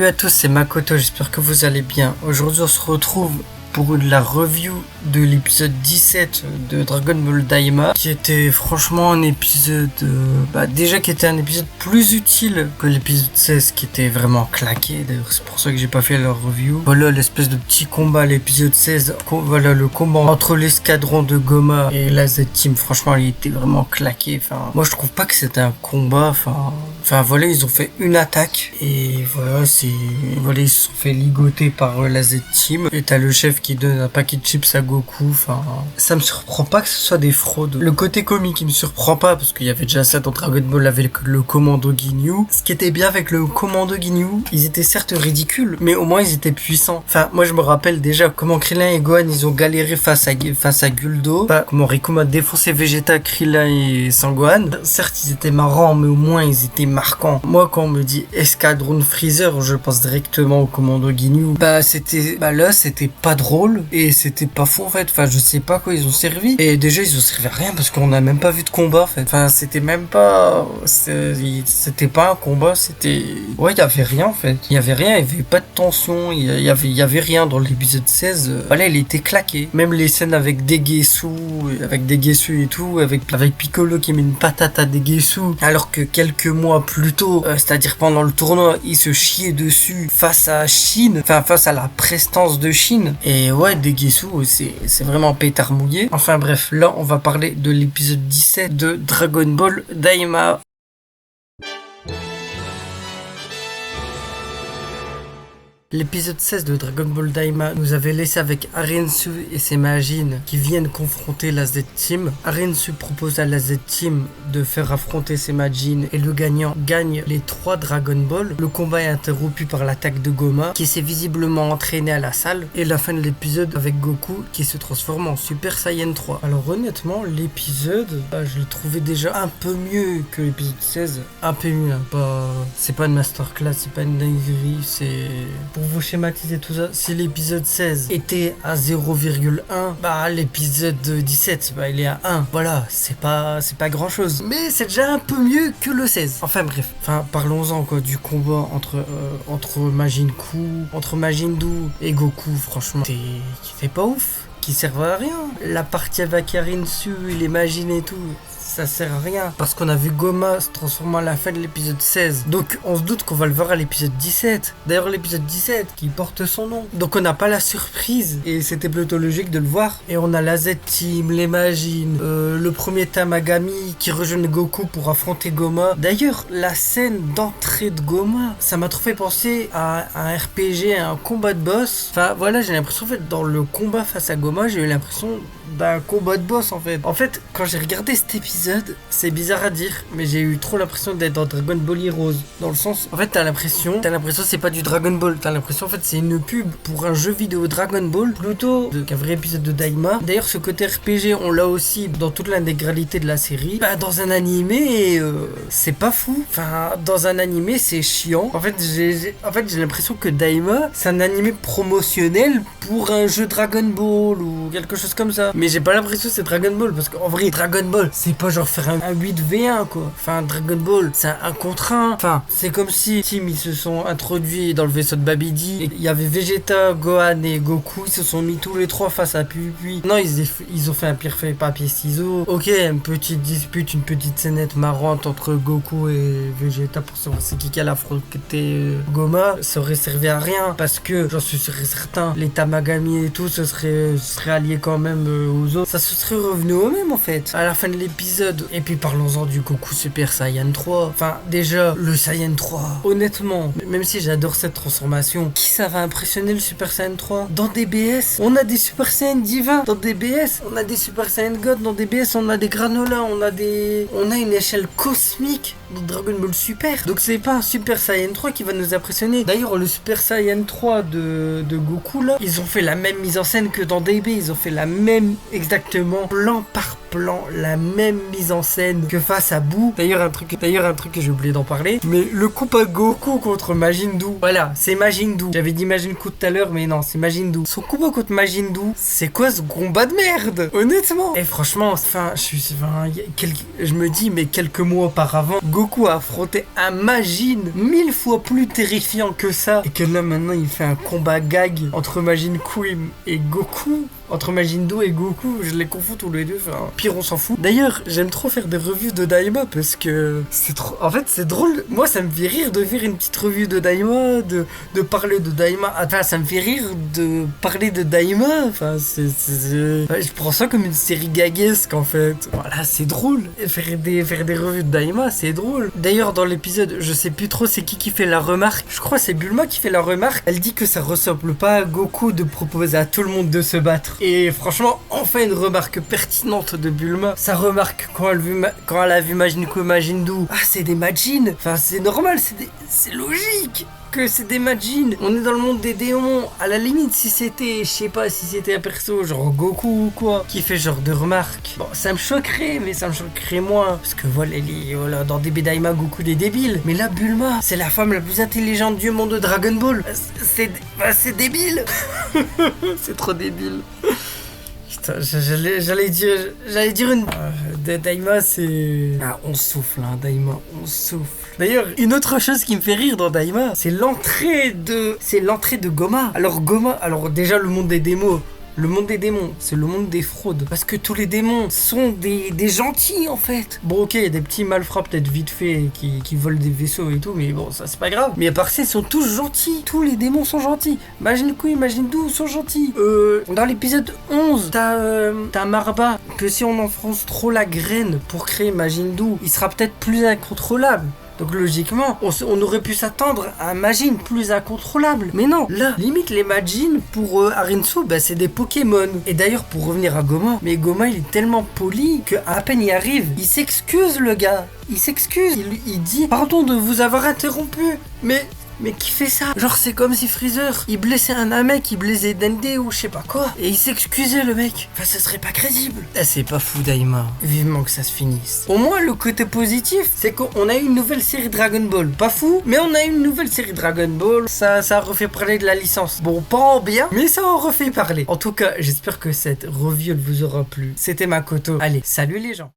Salut à tous, c'est Makoto, j'espère que vous allez bien. Aujourd'hui on se retrouve pour la review de l'épisode 17 de Dragon Ball Daima, qui était franchement un épisode déjà qui était un épisode plus utile que l'épisode 16 qui était vraiment claqué. D'ailleurs c'est pour ça que j'ai pas fait la review. Voilà l'espèce de petit combat, l'épisode 16, voilà le combat entre l'escadron de Goma et la Z-Team, franchement il était vraiment claqué. Enfin moi je trouve pas que c'était un combat, enfin voilà, ils ont fait une attaque et voilà, ils se sont fait ligoter par la Z-Team et t'as le chef qui donne un paquet de chips à Goku. Enfin, ça me surprend pas que ce soit des fraudes. Le côté comique il me surprend pas parce qu'il y avait déjà ça dans Dragon Ball avec le commando Ginyu. Ce qui était bien avec le commando Ginyu, ils étaient certes ridicules mais au moins ils étaient puissants. Enfin moi je me rappelle déjà comment Krillin et Gohan ils ont galéré face à Guldo, comment Riku a défoncé Vegeta, Krillin et Sangohan. Certes ils étaient marrants mais au moins ils étaient marquants. Moi quand on me dit escadron Freezer, je pense directement au commando Ginyu. Là c'était pas drôle et c'était pas fou en fait. Enfin je sais pas quoi ils ont servi. Et déjà ils ont servi à rien parce qu'on a même pas vu de combat en fait. Enfin c'était même pas, c'était pas un combat, c'était, ouais, il y avait rien en fait. Il y avait rien, il y avait pas de tension, il y avait rien dans l'épisode 16. Voilà, il était claqué. Même les scènes avec Degesu et tout, avec Piccolo qui met une patate à Degesu alors que quelques mois plus tôt, c'est-à-dire pendant le tournoi, il se chiait dessus face à la prestance de Chine. Et ouais, Degesu, c'est vraiment pétard mouillé. Enfin bref, là on va parler de l'épisode 17 de Dragon Ball Daima. L'épisode 16 de Dragon Ball Daima nous avait laissé avec Arinsu et ses Majin qui viennent confronter la Z-Team. Arinsu propose à la Z-Team de faire affronter ses Majin et le gagnant gagne les 3 Dragon Ball. Le combat est interrompu par l'attaque de Goma qui s'est visiblement entraîné à la salle et la fin de l'épisode avec Goku qui se transforme en Super Saiyan 3. Alors honnêtement l'épisode, je le trouvais déjà un peu mieux que l'épisode 16. Un peu mieux, c'est pas une masterclass, c'est pas une dinguerie, c'est... Pour vous schématiser tout ça, si l'épisode 16 était à 0,1, l'épisode 17, il est à 1. Voilà, c'est pas grand chose. Mais c'est déjà un peu mieux que le 16. Enfin bref, parlons-en du combat entre Majin Buu et Goku, franchement, c'était pas ouf. Qui servent à rien. La partie avec Arinsu, les Majin et tout, ça sert à rien. Parce qu'on a vu Goma se transformer à la fin de l'épisode 16. Donc on se doute qu'on va le voir à l'épisode 17. D'ailleurs l'épisode 17 qui porte son nom. Donc on n'a pas la surprise. Et c'était plutôt logique de le voir. Et on a la Z-Team, les Majin, le premier Tamagami qui rejoint Goku pour affronter Goma. D'ailleurs la scène d'entrée de Goma, ça m'a trop fait penser à un RPG, à un combat de boss. Enfin voilà, j'ai l'impression en fait dans le combat face à Goma, j'ai eu l'impression d'un combat de boss en fait. En fait, quand j'ai regardé cet épisode, c'est bizarre à dire, mais j'ai eu trop l'impression d'être dans Dragon Ball Heroes. Dans le sens, en fait, t'as l'impression c'est pas du Dragon Ball. T'as l'impression en fait c'est une pub pour un jeu vidéo Dragon Ball plutôt qu'un vrai épisode de Daima. D'ailleurs, ce côté RPG, on l'a aussi dans toute l'intégralité de la série. Dans un animé, c'est pas fou. Enfin, dans un animé, c'est chiant. En fait, j'ai l'impression que Daima, c'est un animé promotionnel pour un jeu Dragon Ball ou quelque chose comme ça. Mais j'ai pas l'impression que c'est Dragon Ball parce qu'en vrai Dragon Ball c'est pas genre faire un 8v1 quoi. Enfin Dragon Ball c'est un contre 1. Enfin c'est comme si Team ils se sont introduits dans le vaisseau de Babidi et il y avait Vegeta, Gohan et Goku, ils se sont mis tous les 3 face à Pui. Non ils ont fait un pierre feuille papier ciseaux. Ok, une petite dispute, une petite scénette marrante entre Goku et Vegeta pour savoir c'est qui a affronté Goma. Ça aurait servi à rien parce que j'en suis certain les Tamagami et tout se seraient alliés quand même aux autres. Ça se serait revenu au même en fait à la fin de l'épisode. Et puis parlons-en du Goku Super Saiyan 3. Enfin déjà le Saiyan 3, honnêtement, même si j'adore cette transformation, qui ça va impressionner le Super Saiyan 3? Dans DBS on a des Super Saiyan divins, dans DBS on a des Super Saiyan God, dans DBS on a des granolas, on a une échelle cosmique dans Dragon Ball Super. Donc c'est pas un Super Saiyan 3 qui va nous impressionner. D'ailleurs le Super Saiyan 3 de Goku là, ils ont fait la même mise en scène que dans DB, ils ont fait la même exactement plan par plan, la même mise en scène que face à Boo. D'ailleurs un truc que j'ai oublié d'en parler, mais le combat Goku contre Majin Buu. Voilà, c'est Majin Buu. J'avais dit Majin Buu tout à l'heure, mais non, c'est Majin Buu. Son combat contre Majin Buu, c'est quoi ce combat de merde? Honnêtement. Et franchement, je me dis, mais quelques mois auparavant, Goku a affronté un Majin 1000 fois plus terrifiant que ça. Et que là, maintenant, il fait un combat gag entre Majin Buu et Goku. Entre Majin Buu et Goku, je les confonds tous les deux. Enfin, pire, on s'en fout. D'ailleurs, j'aime trop faire des revues de Daima parce que c'est trop. En fait, c'est drôle. Moi, ça me fait rire de faire une petite revue de Daima, de parler de Daima. Enfin, ça me fait rire de parler de Daima. Enfin, je prends ça comme une série gaguesque en fait. Voilà, c'est drôle. Faire des revues de Daima, c'est drôle. D'ailleurs, dans l'épisode, je sais plus trop c'est qui fait la remarque. Je crois que c'est Bulma qui fait la remarque. Elle dit que ça ressemble pas à Goku de proposer à tout le monde de se battre. Et franchement, enfin une remarque pertinente de Bulma. Sa remarque quand elle a vu Majin Buu et Majin Buu. Ah, c'est des Majin. Enfin, c'est normal, c'est logique que c'est des Majin. On est dans le monde des démons. À la limite, si c'était un perso genre Goku ou quoi, qui fait genre de remarques, bon, ça me choquerait, mais ça me choquerait moins. Parce que voilà, dans DB Daima, Goku est débile. Mais là, Bulma, c'est la femme la plus intelligente du monde de Dragon Ball. C'est débile. C'est trop débile. Putain, j'allais dire une... Daima, c'est... Ah, on souffle, hein, Daima, on souffle. D'ailleurs, une autre chose qui me fait rire dans Daima, c'est l'entrée de Goma. Alors déjà, le monde des démons, c'est le monde des fraudes. Parce que tous les démons sont des gentils, en fait. Bon, ok, il y a des petits malfrats, peut-être vite fait, qui volent des vaisseaux et tout, mais bon, ça, c'est pas grave. Mais à part ça, ils sont tous gentils. Tous les démons sont gentils. Majin Buu et Majin Buu sont gentils. Dans l'épisode 11, t'as Marba, que si on enfonce trop la graine pour créer Majin Buu, il sera peut-être plus incontrôlable. Donc logiquement, on aurait pu s'attendre à un Majin plus incontrôlable. Mais non, là, limite les Majin pour Arinsu, bah, c'est des Pokémon. Et d'ailleurs, pour revenir à Goma, mais Goma il est tellement poli qu'à peine il arrive, il s'excuse le gars. Il s'excuse, il dit « Pardon de vous avoir interrompu, mais qui fait ça? Genre c'est comme si Freezer, il blessait un mec, il blessait Dende ou je sais pas quoi. Et il s'excusait le mec. Enfin ça serait pas crédible. Ah, c'est pas fou Daima. Vivement que ça se finisse. Au moins le côté positif, c'est qu'on a eu une nouvelle série Dragon Ball. Pas fou, mais on a eu une nouvelle série Dragon Ball. Ça refait parler de la licence. Bon, pas en bien, mais ça en refait parler. En tout cas, j'espère que cette review vous aura plu. C'était Makoto. Allez, salut les gens.